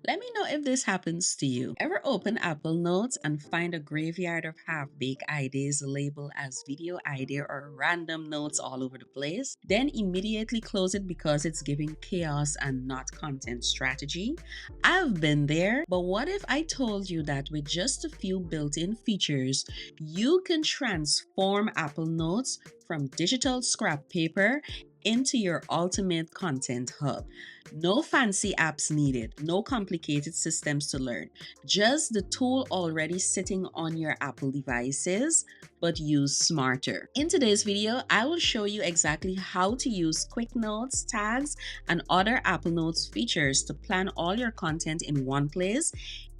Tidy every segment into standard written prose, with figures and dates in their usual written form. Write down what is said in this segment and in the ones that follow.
Let me know if this happens to you. Ever open Apple Notes and find a graveyard of half-baked ideas labeled as video idea or random notes all over the place? Then immediately close it because it's giving chaos and not content strategy. I've been there, but what if I told you that with just a few built-in features, you can transform Apple Notes from digital scrap paper into your ultimate content hub? No fancy apps needed, no complicated systems to learn, just the tool already sitting on your Apple devices, but used smarter. In today's video, I will show you exactly how to use QuickNotes, tags, and other Apple Notes features to plan all your content in one place,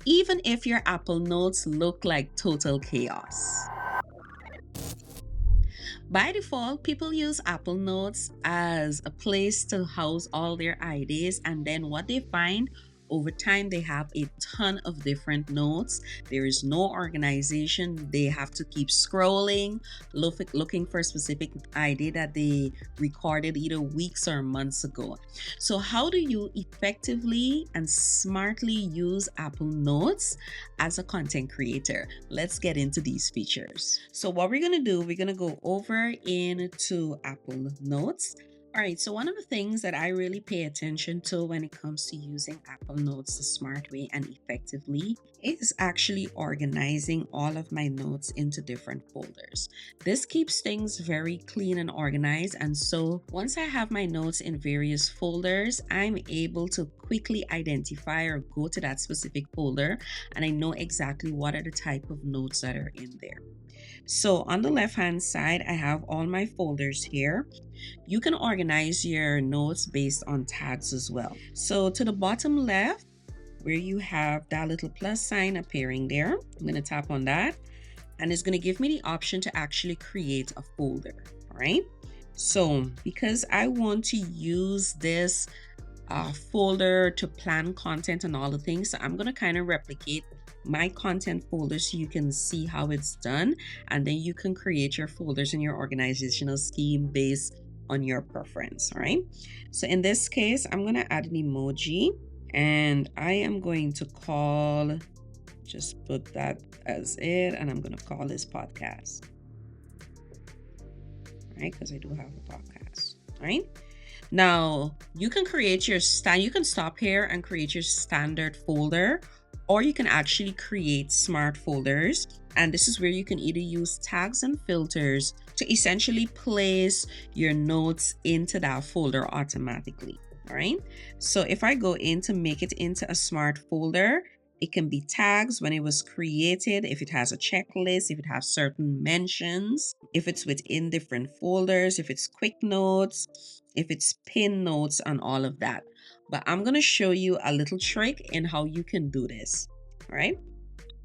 even if your Apple Notes look like total chaos. By default, people use Apple Notes as a place to house all their ideas, and then what they find over time, they have a ton of different notes. There is no organization. They have to keep scrolling, looking for a specific idea that they recorded either weeks or months ago. So how do you effectively and smartly use Apple Notes as a content creator? Let's get into these features. So what we're going to do, we're going to go over into Apple Notes. All right, so one of the things that I really pay attention to when it comes to using Apple Notes the smart way and effectively is actually organizing all of my notes into different folders. This keeps things very clean and organized, and so once I have my notes in various folders, I'm able to quickly identify or go to that specific folder, and I know exactly what are the type of notes that are in there. So on the left hand side, I have all my folders here. You can organize your notes based on tags as well. So to the bottom left, where you have that little plus sign appearing there, I'm going to tap on that, and it's going to give me the option to actually create a folder. All right. So because I want to use this folder to plan content and all the things, so I'm going to kind of replicate my content folder so you can see how it's done, and then you can create your folders in your organizational scheme based on your preference. All right, so in this case, I'm going to add an emoji, and I am going to just put that as it, and I'm going to call this podcast. All right, because I do have a podcast. All right, now you can create your you can stop here and create your standard folder, or you can actually create smart folders. And this is where you can either use tags and filters to essentially place your notes into that folder automatically. All right. So if I go in to make it into a smart folder, it can be tags when it was created, if it has a checklist, if it has certain mentions, if it's within different folders, if it's QuickNotes, if it's pin notes, and all of that. But I'm going to show you a little trick in how you can do this. All right.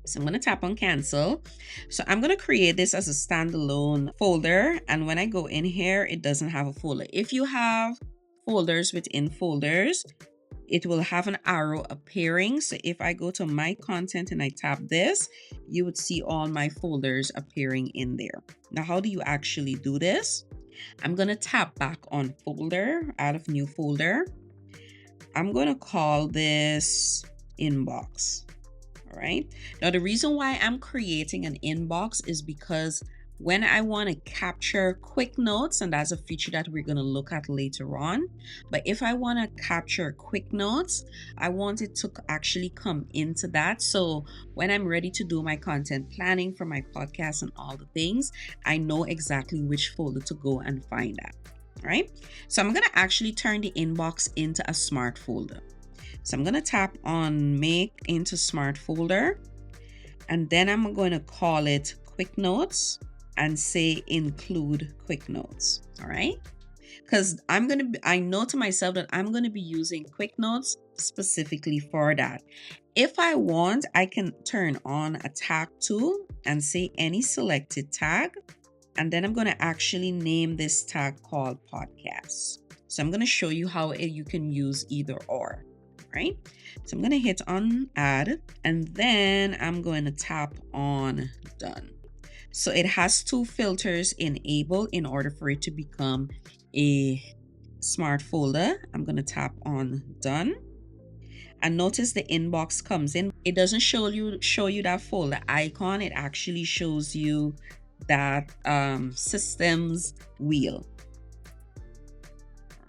So I'm going to tap on cancel. So I'm going to create this as a standalone folder. And when I go in here, it doesn't have a folder. If you have folders within folders, it will have an arrow appearing. So if I go to my content and I tap this, you would see all my folders appearing in there. Now, how do you actually do this? I'm going to tap back on folder, add a new folder. I'm going to call this inbox. All right. Now, the reason why I'm creating an inbox is because when I want to capture QuickNotes, and that's a feature that we're going to look at later on, but if I want to capture QuickNotes, I want it to actually come into that. So when I'm ready to do my content planning for my podcast and all the things, I know exactly which folder to go and find that. All right. So I'm going to actually turn the inbox into a smart folder. So I'm going to tap on make into smart folder, and then I'm going to call it QuickNotes and say include QuickNotes. All right. Because I know to myself that I'm going to be using QuickNotes specifically for that. If I want, I can turn on a tag tool and say any selected tag. And then I'm going to actually name this tag called podcast. So I'm going to show you how you can use either or, right? So I'm going to hit on add, and then I'm going to tap on done. So it has two filters enabled in order for it to become a smart folder. I'm going to tap on done. And notice the inbox comes in. It doesn't show you that folder icon. It actually shows you that systems wheel.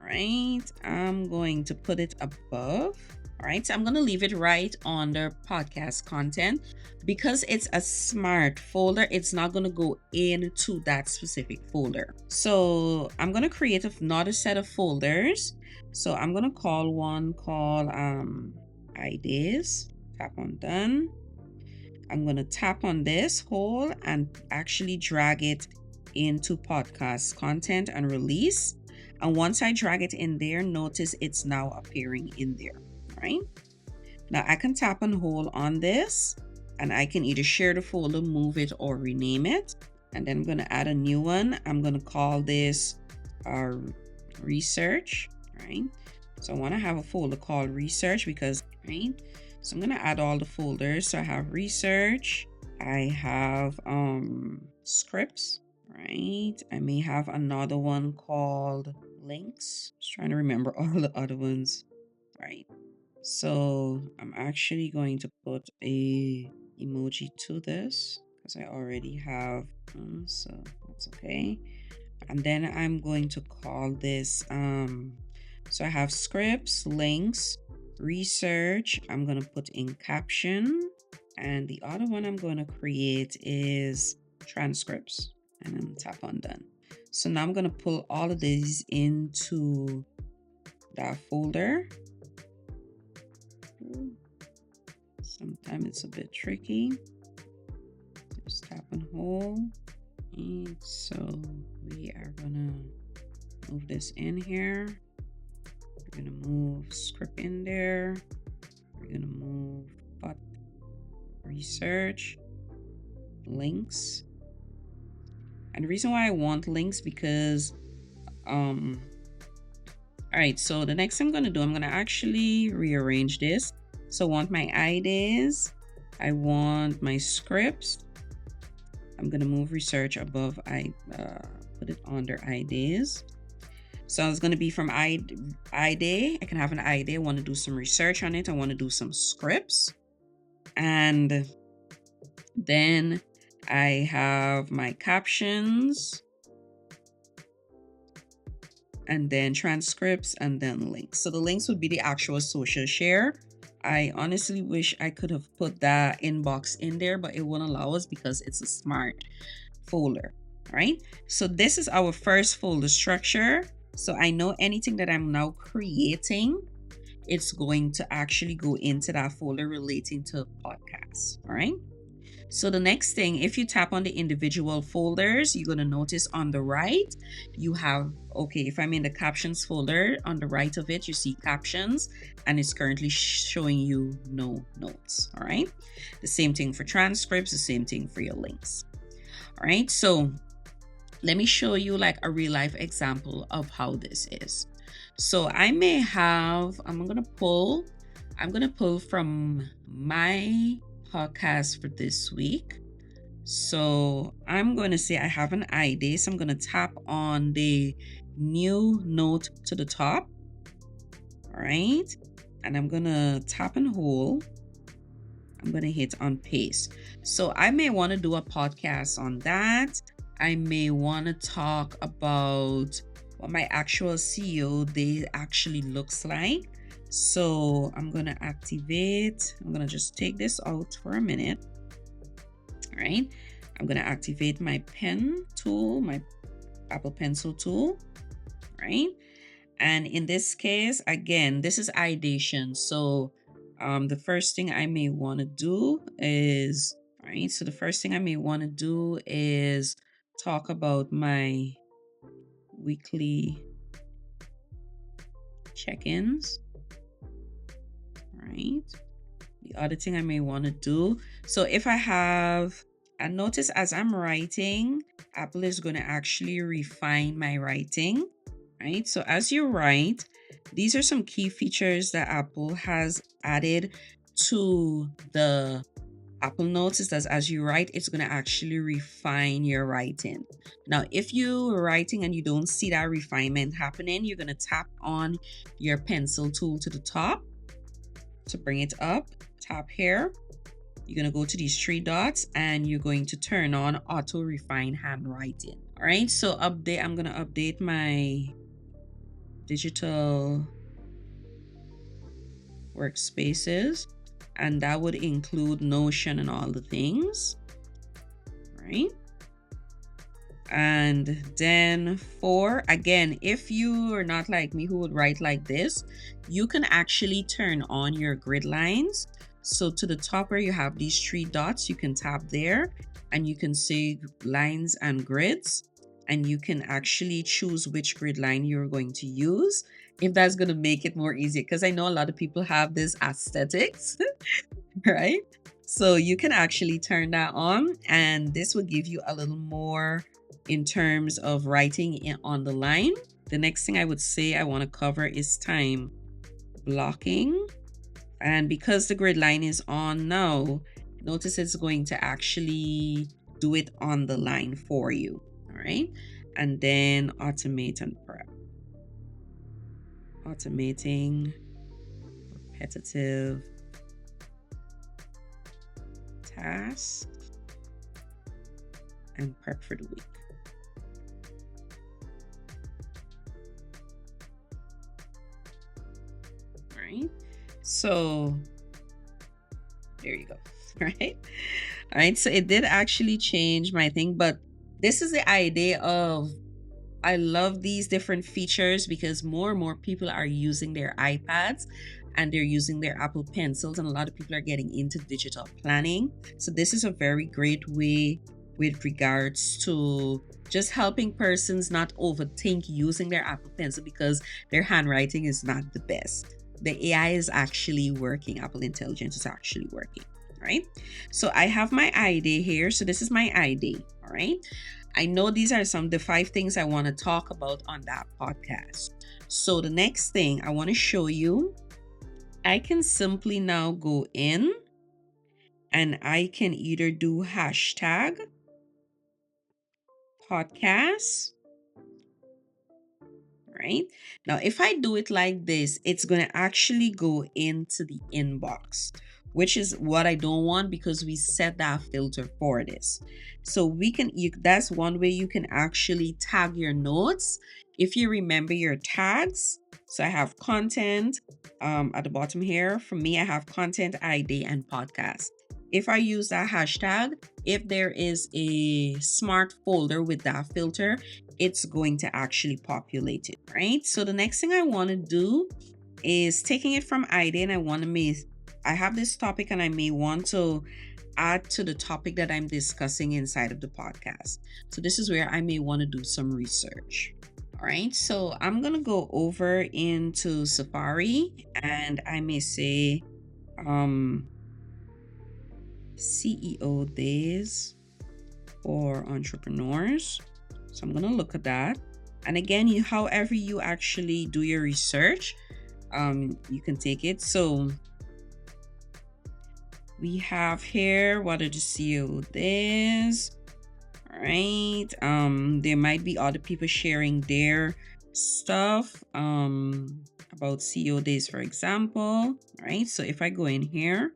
All right, I'm going to put it above. All right, so I'm going to leave it right under podcast content. Because it's a smart folder, it's not going to go into that specific folder. So I'm going to create another set of folders. So I'm going to call one called ideas. Tap on done. I'm going to tap on this hole and actually drag it into podcast content and release. And once I drag it in there, notice it's now appearing in there, right? Now I can tap and hold on this and I can either share the folder, move it, or rename it. And then I'm going to add a new one. I'm going to call this research, right? So I want to have a folder called research because, right? So I'm going to add all the folders. So I have research, I have scripts, right? I may have another one called links. Just trying to remember all the other ones, right? So I'm actually going to put a emoji to this because I already have, so that's okay. And then I'm going to call this, so I have scripts, links, research. I'm going to put in caption. And the other one I'm going to create is transcripts. And I'm going to tap on done. So now I'm going to pull all of these into that folder. Sometimes it's a bit tricky. Just tap and hold. And so we are gonna move this in here. We're gonna move script in there. We're gonna move research, links. And the reason why I want links because all right, so the next thing I'm going to do, I'm going to actually rearrange this. So I want my ideas. I want my scripts. I'm going to move research above. I put it under ideas. So it's going to be from idea. I can have an idea. I want to do some research on it. I want to do some scripts. And then I have my captions. And then transcripts, and then links. So the links would be the actual social share. I honestly wish I could have put that inbox in there, but it won't allow us because it's a smart folder, right? So this is our first folder structure. So I know anything that I'm now creating, it's going to actually go into that folder relating to podcasts, all right? So the next thing, if you tap on the individual folders, you're going to notice on the right, you have, okay, if I'm in the captions folder, on the right of it, you see captions, and it's currently showing you no notes, all right? The same thing for transcripts, the same thing for your links, all right? So let me show you like a real life example of how this is. So I may have, I'm going to pull from my podcast for this week. So I'm going to say I have an ID. So I'm going to tap on the new note to the top. All right. And I'm going to tap and hold. I'm going to hit on paste. So I may want to do a podcast on that. I may want to talk about what my actual CEO day actually looks like. So I'm going to activate, I'm going to just take this out for a minute. All right. I'm going to activate my pen tool, my Apple Pencil tool. Right. And in this case, again, this is ideation. So the first thing I may want to do is, right. So the first thing I may want to do is talk about my weekly check-ins. Right. The other thing I may want to do. So if I have, and notice as I'm writing, Apple is going to actually refine my writing. Right. So as you write, these are some key features that Apple has added to the Apple Notes is that as you write, it's going to actually refine your writing. Now, if you're writing and you don't see that refinement happening, you're going to tap on your pencil tool to the top. to bring it up, tap here. You're going to go to these three dots and you're going to turn on auto refine handwriting. All right, so I'm going to update my digital workspaces, and that would include Notion and all the things, right? And then again, if you are not like me who would write like this, you can actually turn on your grid lines. So to the top where you have these three dots, you can tap there and you can say lines and grids, and you can actually choose which grid line you're going to use, if that's going to make it more easier, because I know a lot of people have this aesthetics, right? So you can actually turn that on, and this will give you a little more in terms of writing on the line. The next thing I would say I want to cover is time blocking. And because the grid line is on now, notice it's going to actually do it on the line for you. All right. And then automate and prep. Automating repetitive tasks and prep for the week. All right. So there you go. Right. All right. So it did actually change my thing, but this is the idea of, I love these different features because more and more people are using their iPads and they're using their Apple Pencils, and a lot of people are getting into digital planning. So this is a very great way with regards to just helping persons not overthink using their Apple Pencil because their handwriting is not the best. The AI is actually working. Apple Intelligence is actually working, right? So I have my ID here. So this is my ID, all right? I know these are the 5 things I want to talk about on that podcast. So the next thing I want to show you, I can simply now go in and I can either do hashtag podcast. Right now, if I do it like this, it's going to actually go into the inbox, which is what I don't want because we set that filter for this. So that's one way you can actually tag your notes if you remember your tags. So I have content at the bottom here. For me, I have content, ID, and podcast. If I use that hashtag, if there is a smart folder with that filter, it's going to actually populate it, right? So the next thing I want to do is taking it from ID, and I have this topic and I may want to add to the topic that I'm discussing inside of the podcast. So this is where I may want to do some research. All right, so I'm going to go over into Safari and I may say CEO days for entrepreneurs. So I'm going to look at that. And again, however you actually do your research, you can take it. So we have here, what are the CEO days? All right. There might be other people sharing their stuff about CEO days, for example. All right. So if I go in here,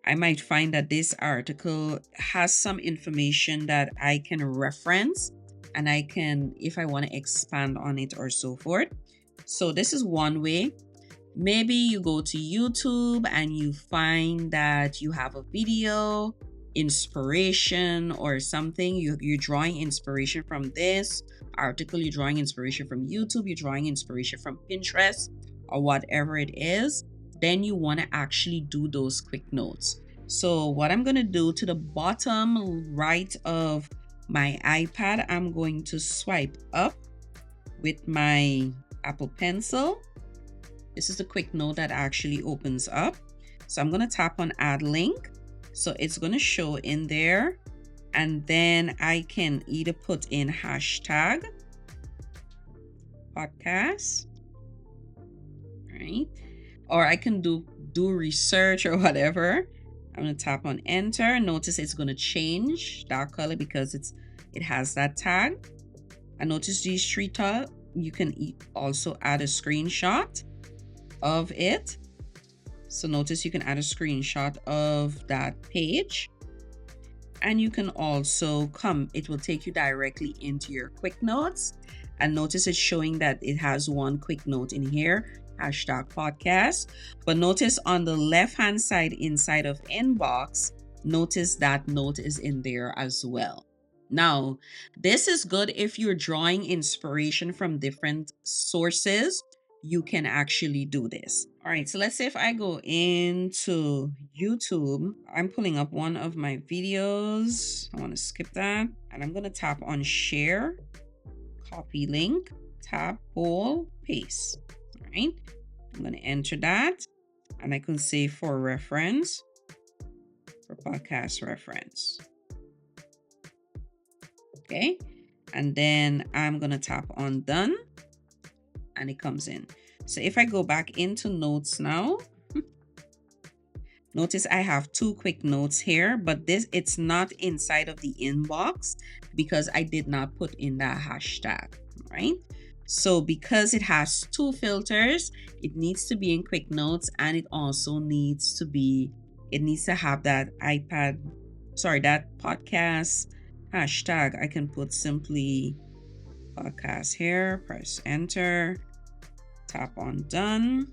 I might find that this article has some information that I can reference and I can, if I want to expand on it or so forth. So this is one way. Maybe you go to YouTube and you find that you have a video inspiration or something. You're drawing inspiration from this article, you're drawing inspiration from YouTube, you're drawing inspiration from Pinterest or whatever it is. Then you want to actually do those QuickNotes. So what I'm going to do, to the bottom right of my iPad, I'm going to swipe up with my Apple Pencil. This is the QuickNote that actually opens up. So I'm going to tap on add link. So it's going to show in there. And then I can either put in hashtag podcast, right? Or I can do research or whatever. I'm going to tap on enter. Notice it's going to change that color because it has that tag. I notice these 3 you can also add a screenshot of it. So notice you can add a screenshot of that page. And you can also it will take you directly into your QuickNotes. And notice it's showing that it has one quick note in here, #podcast. But notice on the left-hand side inside of inbox, notice that note is in there as well. Now, this is good if you're drawing inspiration from different sources. You can actually do this. All right, so let's say if I go into YouTube, I'm pulling up one of my videos. I want to skip that. And I'm going to tap on share, copy link, tap, whole, paste. All right, I'm going to enter that. And I can say for reference, for podcast reference. Okay, and then I'm going to tap on done. And it comes in. So if I go back into notes now, notice I have two quick notes here, but it's not inside of the inbox because I did not put in that hashtag, right? So because it has two filters, it needs to be in QuickNotes, and it also needs to have that that podcast hashtag. I can put simply podcast here, press enter, tap on done.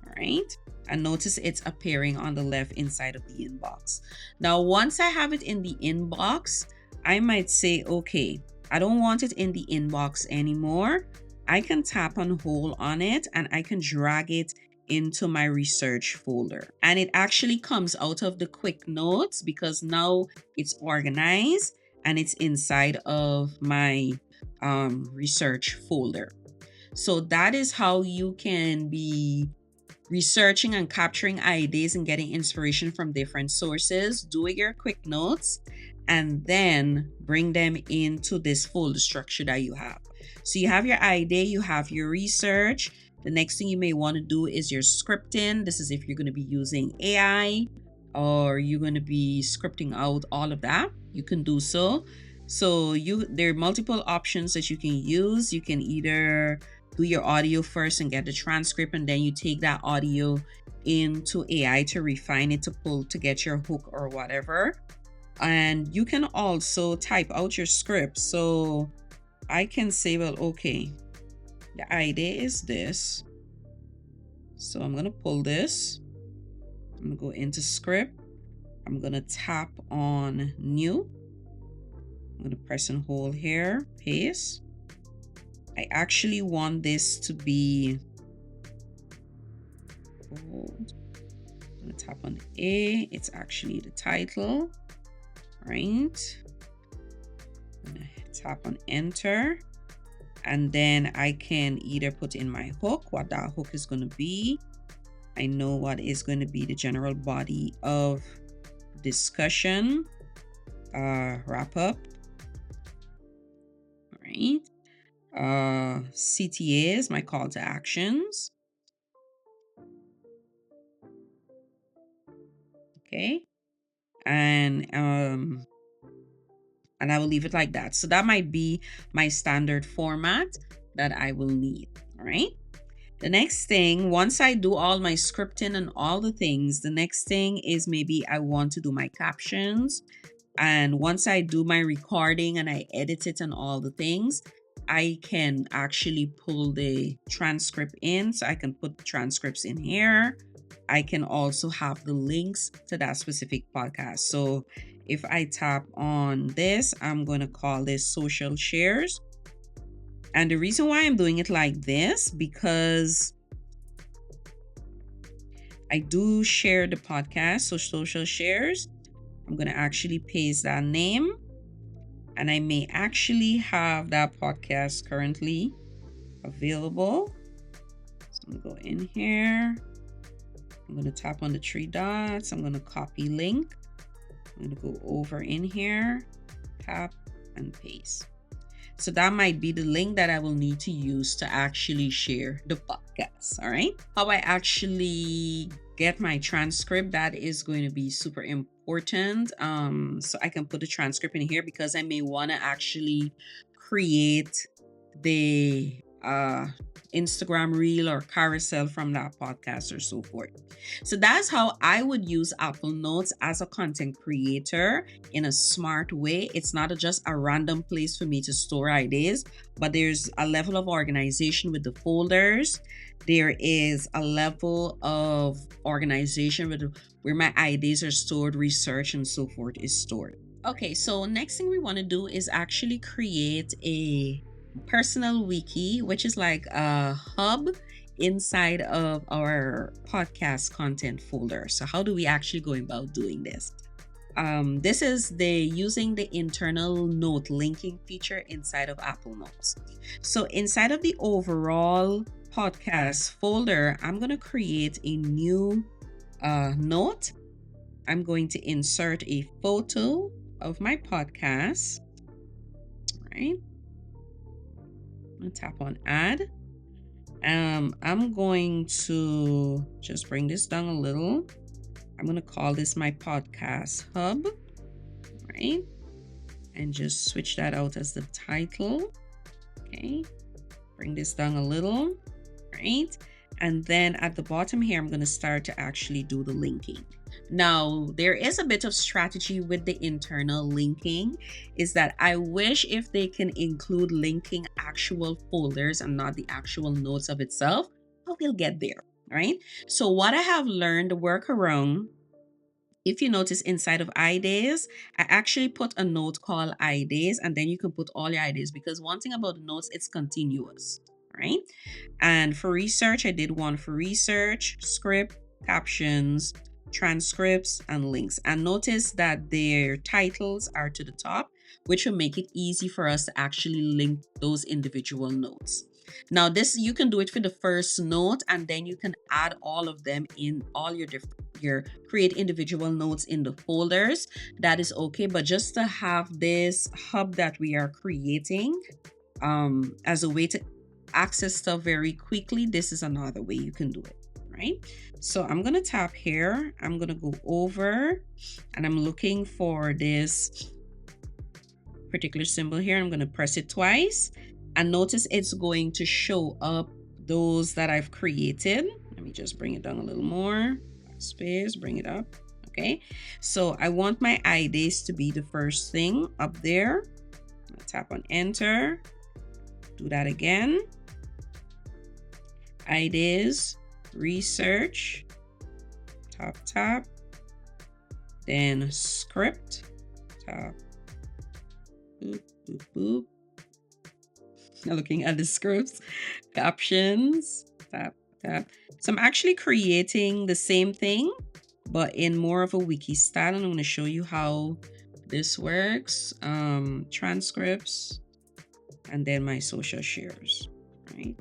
All right. And notice it's appearing on the left inside of the inbox. Now, once I have it in the inbox, I might say, okay, I don't want it in the inbox anymore. I can tap and hold on it, and I can drag it into my research folder. And it actually comes out of the QuickNotes because now it's organized and it's inside of my research folder. So that is how you can be researching and capturing ideas and getting inspiration from different sources. Do your QuickNotes and then bring them into this folder structure that you have. So you have your idea, you have your research. The next thing you may want to do is your scripting. This is if you're going to be using AI or you're going to be scripting out all of that. You can do so. So there are multiple options that you can use. You can either do your audio first and get the transcript, and then you take that audio into AI to refine it to get your hook or whatever. And you can also type out your script. So I can say, well, okay, the idea is this. So I'm going to pull this. I'm going to go into script. I'm going to tap on new. I'm going to press and hold here, paste. I actually want this to be bold. I'm going to tap on A. It's actually the title, right? I'm going to tap on enter. And then I can either put in my hook, what that hook is going to be. I know what is going to be the general body of discussion, wrap up, right? CTAs, my call to actions. Okay. And I will leave it like that. So that might be my standard format that I will need. All right. The next thing, once I do all my scripting and all the things, the next thing is maybe I want to do my captions. And once I do my recording and I edit it and all the things, I can actually pull the transcript in. So I can put the transcripts in here. I can also have the links to that specific podcast. So if I tap on this, I'm going to call this social shares. And the reason why I'm doing it like this, because I do share the podcast, so social shares. I'm going to actually paste that name. And I may actually have that podcast currently available. So I'm going to go in here. I'm going to tap on the three dots. I'm going to copy link. I'm going to go over in here, tap and paste. So that might be the link that I will need to use to actually share the podcast. All right. How I actually get my transcript, that is going to be super important. So I can put the transcript in here because I may want to actually create the Instagram reel or carousel from that podcast or so forth. So that's how I would use Apple Notes as a content creator in a smart way. It's not just a random place for me to store ideas, but there's a level of organization with the folders. There is a level of organization with where my ideas are stored, research and so forth is stored. Okay, so next thing we want to do is actually create a personal wiki, which is like a hub inside of our podcast content folder. So how do we actually go about doing this? This is using the internal note linking feature inside of Apple Notes. So inside of the overall podcast folder, I'm going to create a new note. I'm going to insert a photo of my podcast. Right. I'm going to tap on add. I'm going to just bring this down a little. I'm going to call this my podcast hub, right? And just switch that out as the title. Okay. Bring this down a little, right? And then at the bottom here, I'm going to start to actually do the linking. Now, there is a bit of strategy with the internal linking, is that I wish if they can include linking actual folders and not the actual notes of itself, but we'll get there, right? So what I have learned to work around, if you notice inside of ideas, I actually put a note called ideas, and then you can put all your ideas, because one thing about the notes, it's continuous, right? And for research, I did one for research, script, captions, transcripts, and links. And notice that their titles are to the top, which will make it easy for us to actually link those individual notes. Now this, you can do it for the first note, and then you can add all of them in all your create individual notes in the folders. That is okay, but just to have this hub that we are creating as a way to access stuff very quickly, this is another way you can do it, right? So I'm going to tap here. I'm going to go over and I'm looking for this particular symbol here. I'm going to press it twice, and notice it's going to show up those that I've created. Let me just bring it down a little more. Space, bring it up. Okay. So I want my ideas to be the first thing up there. I'll tap on enter. Do that again. Ideas, research, tap, then script, tap, boop, boop, boop. Now looking at the scripts, captions, tap. So I'm actually creating the same thing, but in more of a wiki style, and I'm going to show you how this works. Transcripts, and then my social shares, right?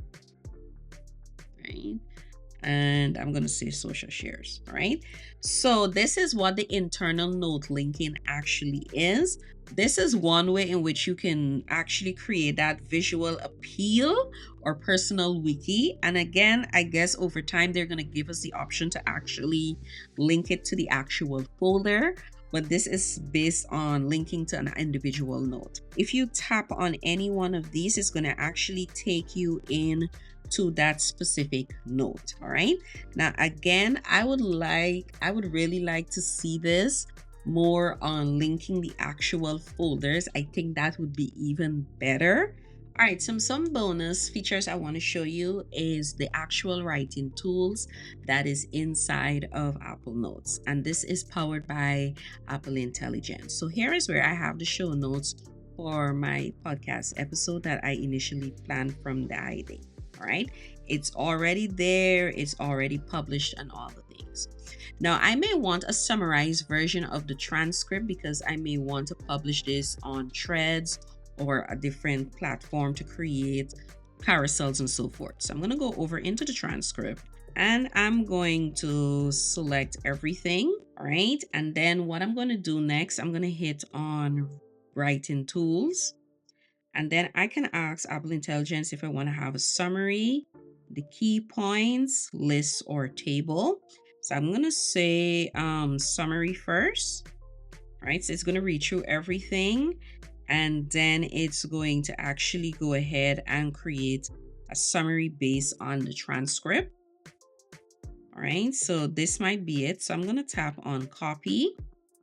And I'm going to say social shares, right? So this is what the internal note linking actually is. This is one way in which you can actually create that visual appeal or personal wiki. And again, I guess over time, they're going to give us the option to actually link it to the actual folder. But this is based on linking to an individual note. If you tap on any one of these, it's going to actually take you in to that specific note. All right. Now, again, I would really like to see this more on linking the actual folders. I think that would be even better. All right, some bonus features I want to show you is the actual writing tools that is inside of Apple Notes. And this is powered by Apple Intelligence. So here is where I have the show notes for my podcast episode that I initially planned from the idea. All right, it's already there, it's already published and all the things. Now I may want a summarized version of the transcript because I may want to publish this on Threads or a different platform to create carousels and so forth. So I'm going to go over into the transcript and I'm going to select everything. All right, and then what I'm going to do next, I'm going to hit on writing tools. And then I can ask Apple Intelligence if I want to have a summary, the key points, list, or table. So I'm going to say summary first. All right, so it's going to read through everything. And then it's going to actually go ahead and create a summary based on the transcript. All right, so this might be it. So I'm going to tap on copy,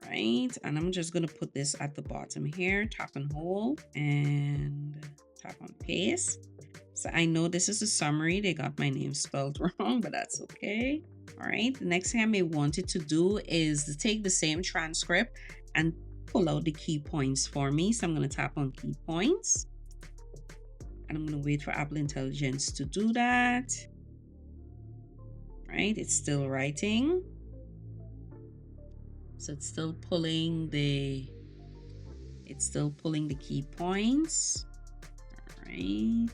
right? And I'm just going to put this at the bottom here, tap and hold, and tap on paste. So I know this is a summary. They got my name spelled wrong, but that's okay. All right, the next thing I may want it to do is to take the same transcript and pull out the key points for me. So I'm going to tap on key points. And I'm going to wait for Apple Intelligence to do that. Right, it's still writing. So it's still pulling the key points. All right,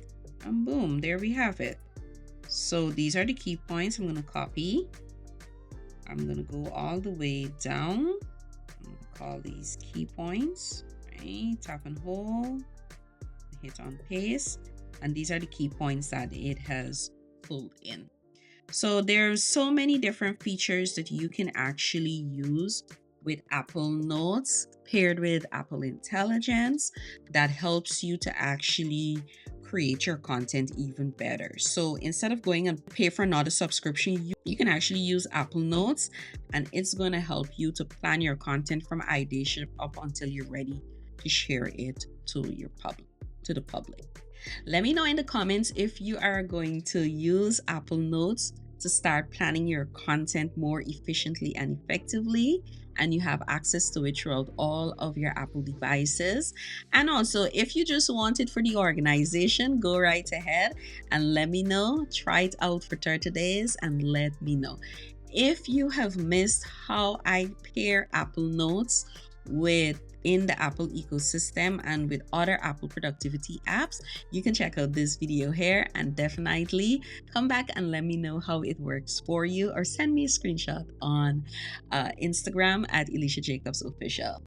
and boom, there we have it. So these are the key points. I'm going to copy. I'm going to go all the way down. I'm going to call these key points. Right, tap and hold, hit on paste, and these are the key points that it has pulled in. So there's so many different features that you can actually use with Apple Notes paired with Apple Intelligence that helps you to actually create your content even better. So instead of going and pay for another subscription, you can actually use Apple Notes, and it's going to help you to plan your content from ideation up until you're ready to share it to the public. Let me know in the comments if you are going to use Apple Notes to start planning your content more efficiently and effectively, and you have access to it throughout all of your Apple devices. And also, if you just want it for the organization, go right ahead and let me know. Try it out for 30 days and let me know. If you have missed how I pair Apple Notes within the Apple ecosystem and with other Apple productivity apps, you can check out this video here and definitely come back and let me know how it works for you, or send me a screenshot on Instagram at Elesha Jacobs Official.